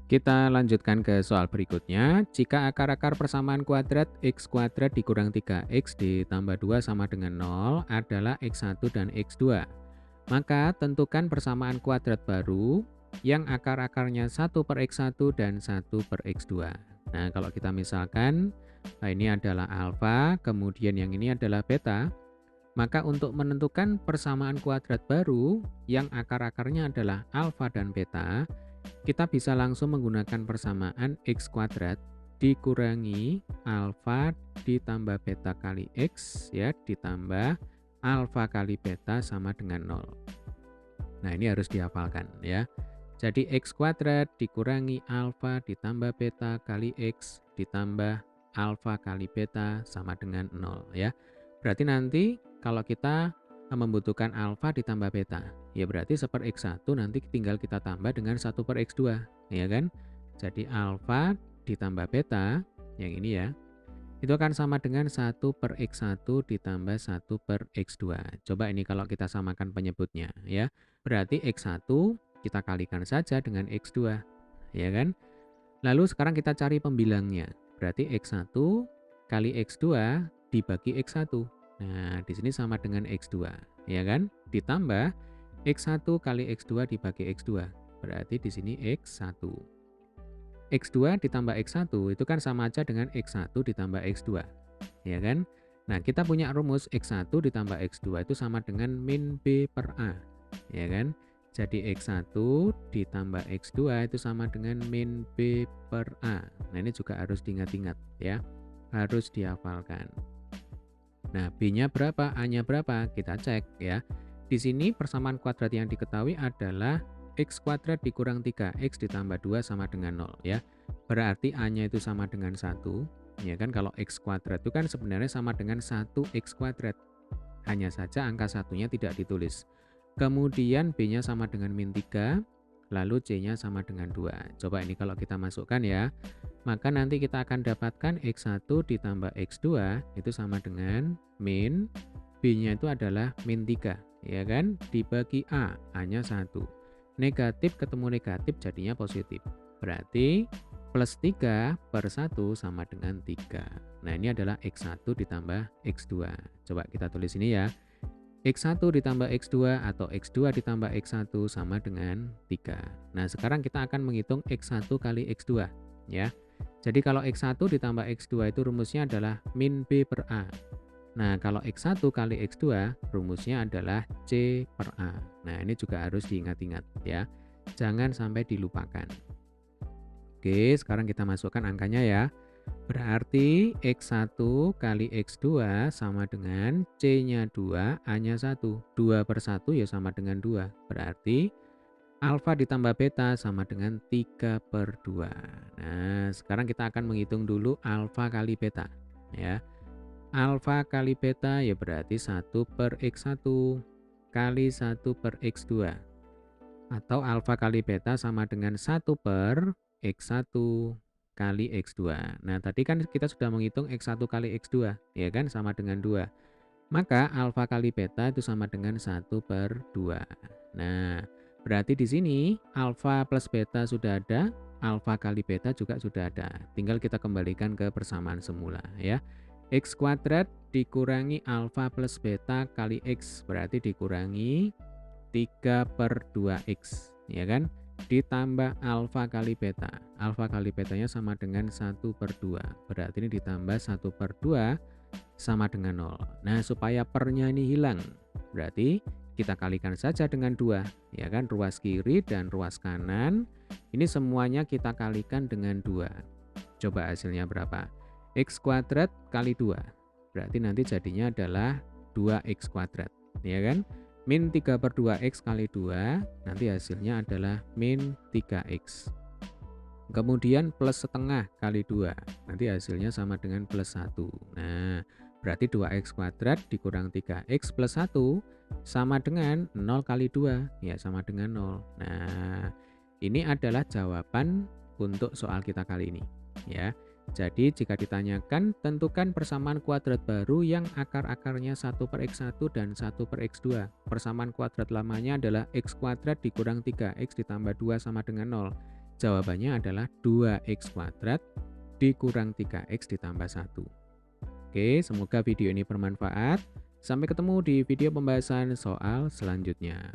Kita lanjutkan ke soal berikutnya. Jika akar-akar persamaan kuadrat x kuadrat dikurang 3x ditambah 2 sama dengan 0 adalah x1 dan x2, maka tentukan persamaan kuadrat baru yang akar-akarnya 1 per x1 dan 1 per x2. Nah, kalau kita misalkan, ini adalah alfa, kemudian yang ini adalah beta, maka untuk menentukan persamaan kuadrat baru yang akar-akarnya adalah alfa dan beta, kita bisa langsung menggunakan persamaan x kuadrat dikurangi alfa ditambah beta kali x ya, ditambah alfa kali beta sama dengan 0. Nah, ini harus dihafalkan ya. Jadi x kuadrat dikurangi alfa ditambah beta kali x ditambah alfa kali beta sama dengan 0 ya. Berarti nanti kalau kita membutuhkan alfa ditambah beta, ya berarti 1 per x1 nanti tinggal kita tambah dengan 1 per x2, ya kan? Jadi alfa ditambah beta, yang ini ya, itu akan sama dengan 1 per x1 ditambah 1 per x2. Coba ini kalau kita samakan penyebutnya ya. Berarti x1 kita kalikan saja dengan x2, ya kan? Lalu sekarang kita cari pembilangnya. Berarti x1 kali x2 dibagi x1. Nah, di sini sama dengan x2, ya kan? Ditambah x1 kali x2 dibagi x2. Berarti di sini x1. x2 ditambah x1 itu kan sama aja dengan x1 ditambah x2, ya kan? Nah, kita punya rumus x1 ditambah x2 itu sama dengan min b per a, ya kan? Jadi x1 ditambah x2 itu sama dengan min b per a. Nah, ini juga harus diingat-ingat ya. Harus dihafalkan. Nah, b-nya berapa, a-nya berapa? Kita cek ya. Di sini persamaan kuadrat yang diketahui adalah x kuadrat dikurang 3x ditambah 2 sama dengan 0 ya. Berarti a-nya itu sama dengan 1. Ya kan, kalau x kuadrat itu kan sebenarnya sama dengan 1x kuadrat. Hanya saja angka satunya tidak ditulis. Kemudian b-nya sama dengan min 3, lalu c-nya sama dengan 2. Coba ini kalau kita masukkan ya. Maka nanti kita akan dapatkan x1 ditambah x2 itu sama dengan min, b-nya itu adalah min 3, ya kan? Dibagi a, a-nya 1. Negatif ketemu negatif jadinya positif. Berarti plus 3 per 1 sama dengan 3. Nah, ini adalah x1 ditambah x2. Coba kita tulis ini ya. x1 ditambah x2 atau x2 ditambah x1 sama dengan 3. Nah, sekarang kita akan menghitung x1 kali x2 ya. Jadi kalau x1 ditambah x2 itu rumusnya adalah min b per a. Nah, kalau x1 kali x2 rumusnya adalah c per a. Nah, ini juga harus diingat-ingat ya. Jangan sampai dilupakan. Oke, sekarang kita masukkan angkanya ya. Berarti x1 kali x2 sama dengan c-nya 2, a-nya 1. 2 per 1 ya sama dengan 2. Berarti alfa ditambah beta sama dengan 3 per 2. Nah, sekarang kita akan menghitung dulu alfa kali beta. Ya. Alfa kali beta ya berarti 1 per x1 kali 1 per x2. Atau alfa kali beta sama dengan 1 per x1 kali x2. Nah, tadi kan kita sudah menghitung x1 kali x2, ya kan, sama dengan 2. Maka alfa kali beta itu sama dengan 1 per 2. Nah, berarti di sini alfa plus beta sudah ada, alfa kali beta juga sudah ada. Tinggal kita kembalikan ke persamaan semula ya. X kuadrat dikurangi alfa plus beta kali x berarti dikurangi 3 per 2x, ya kan? Ditambah alfa kali beta. Alfa kali betanya sama dengan 1 per 2. Berarti ini ditambah 1 per 2 sama dengan 0. Nah, supaya pernya ini hilang, berarti kita kalikan saja dengan 2, ya kan? Ruas kiri dan ruas kanan, ini semuanya kita kalikan dengan 2. Coba hasilnya berapa? X kuadrat kali 2. Berarti nanti jadinya adalah 2x kuadrat, ya kan? Min 3 per 2x kali 2, nanti hasilnya adalah min 3x. Kemudian plus setengah kali 2, nanti hasilnya sama dengan plus 1. Nah, berarti 2x kuadrat dikurang 3x plus 1 sama dengan 0 kali 2, ya sama dengan 0. Nah, ini adalah jawaban untuk soal kita kali ini, ya. Jadi jika ditanyakan, tentukan persamaan kuadrat baru yang akar-akarnya 1 per x1 dan 1 per x2. Persamaan kuadrat lamanya adalah x kuadrat dikurang 3x ditambah 2 sama dengan 0. Jawabannya adalah 2x kuadrat dikurang 3x ditambah 1. Oke, semoga video ini bermanfaat. Sampai ketemu di video pembahasan soal selanjutnya.